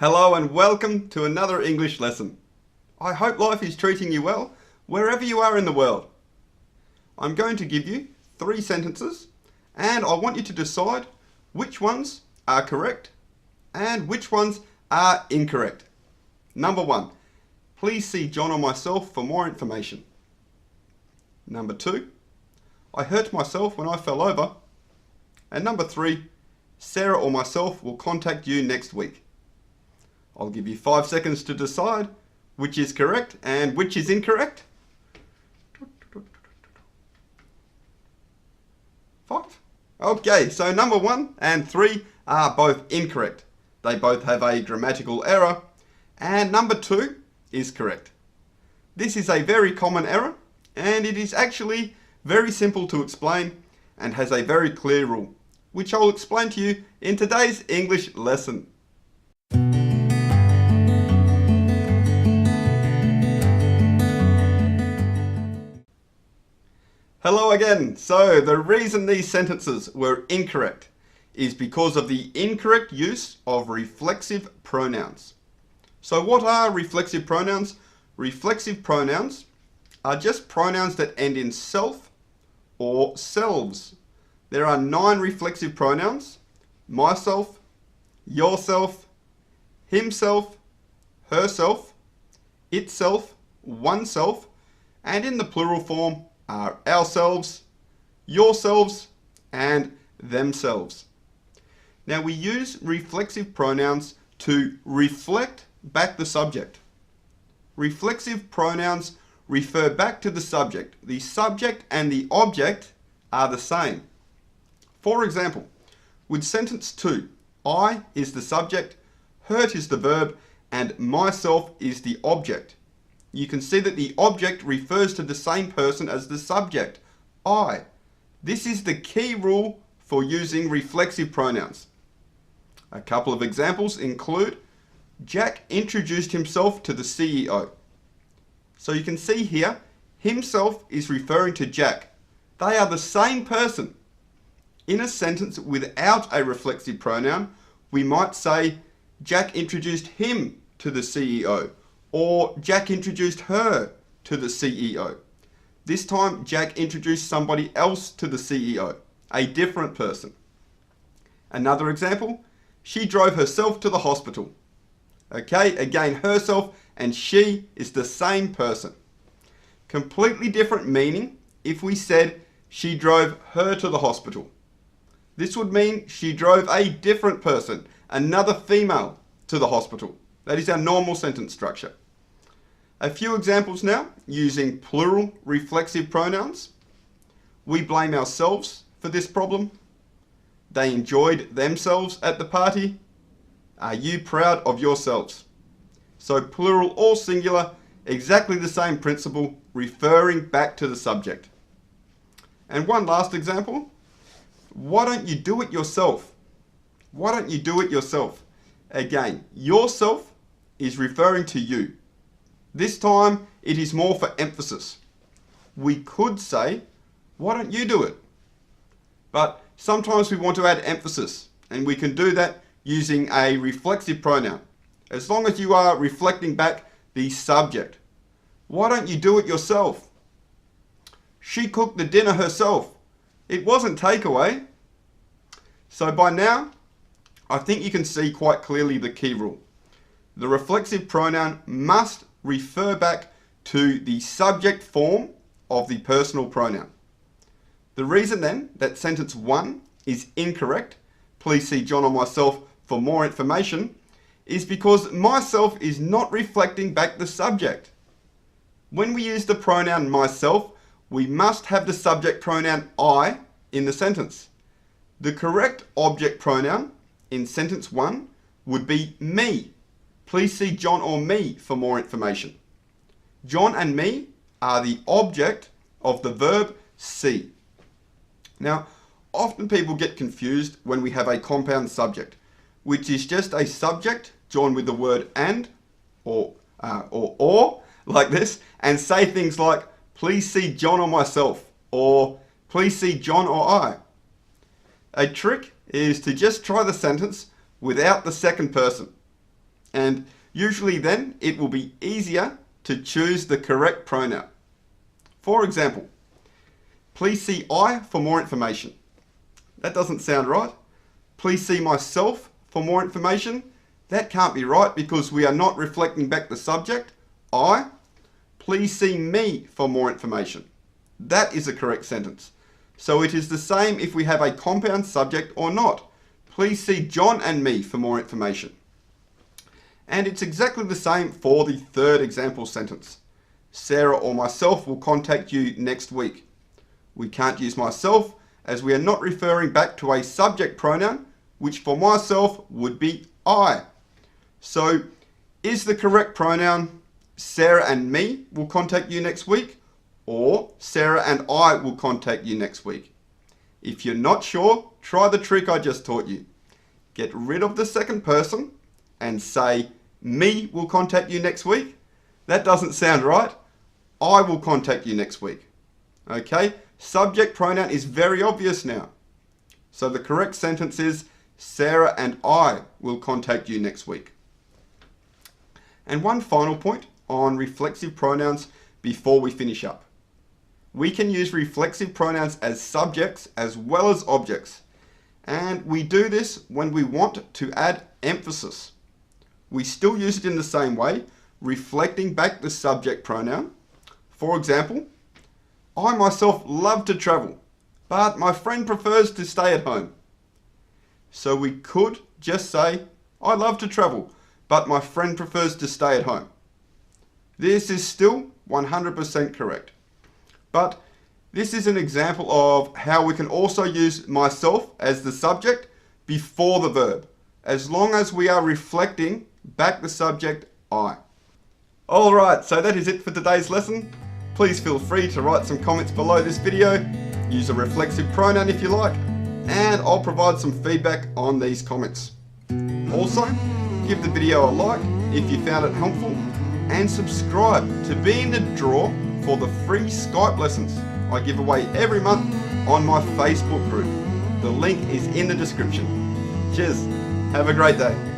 Hello and welcome to another English lesson. I hope life is treating you well, wherever you are in the world. I'm going to give you 3 sentences and I want you to decide which ones are correct and which ones are incorrect. Number 1, please see John or myself for more information. Number 2, I hurt myself when I fell over. And number 3, Sarah or myself will contact you next week. I'll give you 5 seconds to decide which is correct and which is incorrect. 5. Okay, so number 1 and 3 are both incorrect. They both have a grammatical error, and number 2 is correct. This is a very common error, and it is actually very simple to explain and has a very clear rule, which I'll explain to you in today's English lesson. Hello again. So the reason these sentences were incorrect is because of the incorrect use of reflexive pronouns. So what are reflexive pronouns? Reflexive pronouns are just pronouns that end in self or selves. There are 9 reflexive pronouns: myself, yourself, himself, herself, itself, oneself, and in the plural form are ourselves, yourselves, and themselves. Now we use reflexive pronouns to reflect back the subject. Reflexive pronouns refer back to the subject. The subject and the object are the same. For example, with sentence 2, I is the subject, hurt is the verb, and myself is the object. You can see that the object refers to the same person as the subject, I. This is the key rule for using reflexive pronouns. A couple of examples include, Jack introduced himself to the CEO. So you can see here, himself is referring to Jack. They are the same person. In a sentence without a reflexive pronoun, we might say, Jack introduced him to the CEO. Or Jack introduced her to the CEO. This time, Jack introduced somebody else to the CEO, a different person. Another example, she drove herself to the hospital. Okay, again, herself and she is the same person. Completely different meaning if we said she drove her to the hospital. This would mean she drove a different person, another female, to the hospital. That is our normal sentence structure. A few examples now using plural reflexive pronouns. We blame ourselves for this problem. They enjoyed themselves at the party. Are you proud of yourselves? So plural or singular, exactly the same principle, referring back to the subject. And one last example. Why don't you do it yourself? Why don't you do it yourself? Again, yourself is referring to you. This time, it is more for emphasis. We could say, why don't you do it? But sometimes we want to add emphasis, and we can do that using a reflexive pronoun, as long as you are reflecting back the subject. Why don't you do it yourself? She cooked the dinner herself. It wasn't takeaway. So by now, I think you can see quite clearly the key rule. The reflexive pronoun must refer back to the subject form of the personal pronoun. The reason then that sentence 1 is incorrect, please see John or myself for more information, is because myself is not reflecting back the subject. When we use the pronoun myself, we must have the subject pronoun I in the sentence. The correct object pronoun in sentence 1 would be me. Please see John or me for more information. John and me are the object of the verb see. Now, often people get confused when we have a compound subject, which is just a subject joined with the word and or like this, and say things like, please see John or myself, or please see John or I. A trick is to just try the sentence without the second person. And usually then it will be easier to choose the correct pronoun. For example, please see I for more information. That doesn't sound right. Please see myself for more information. That can't be right because we are not reflecting back the subject, I. Please see me for more information. That is a correct sentence. So it is the same if we have a compound subject or not. Please see John and me for more information. And it's exactly the same for the third example sentence. Sarah or myself will contact you next week. We can't use myself as we are not referring back to a subject pronoun, which for myself would be I. So is the correct pronoun Sarah and me will contact you next week, or Sarah and I will contact you next week? If you're not sure, try the trick I just taught you. Get rid of the second person and say, me will contact you next week. That doesn't sound right. I will contact you next week. Okay, subject pronoun is very obvious now. So the correct sentence is, Sarah and I will contact you next week. And one final point on reflexive pronouns before we finish up. We can use reflexive pronouns as subjects as well as objects. And we do this when we want to add emphasis. We still use it in the same way, reflecting back the subject pronoun. For example, I myself love to travel, but my friend prefers to stay at home. So we could just say, I love to travel, but my friend prefers to stay at home. This is still 100% correct. But this is an example of how we can also use myself as the subject before the verb, as long as we are reflecting back the subject I. Alright, so that is it for today's lesson. Please feel free to write some comments below this video. Use a reflexive pronoun if you like, and I'll provide some feedback on these comments. Also, give the video a like if you found it helpful, and subscribe to be in the draw for the free Skype lessons I give away every month on my Facebook group. The link is in the description. Cheers, have a great day.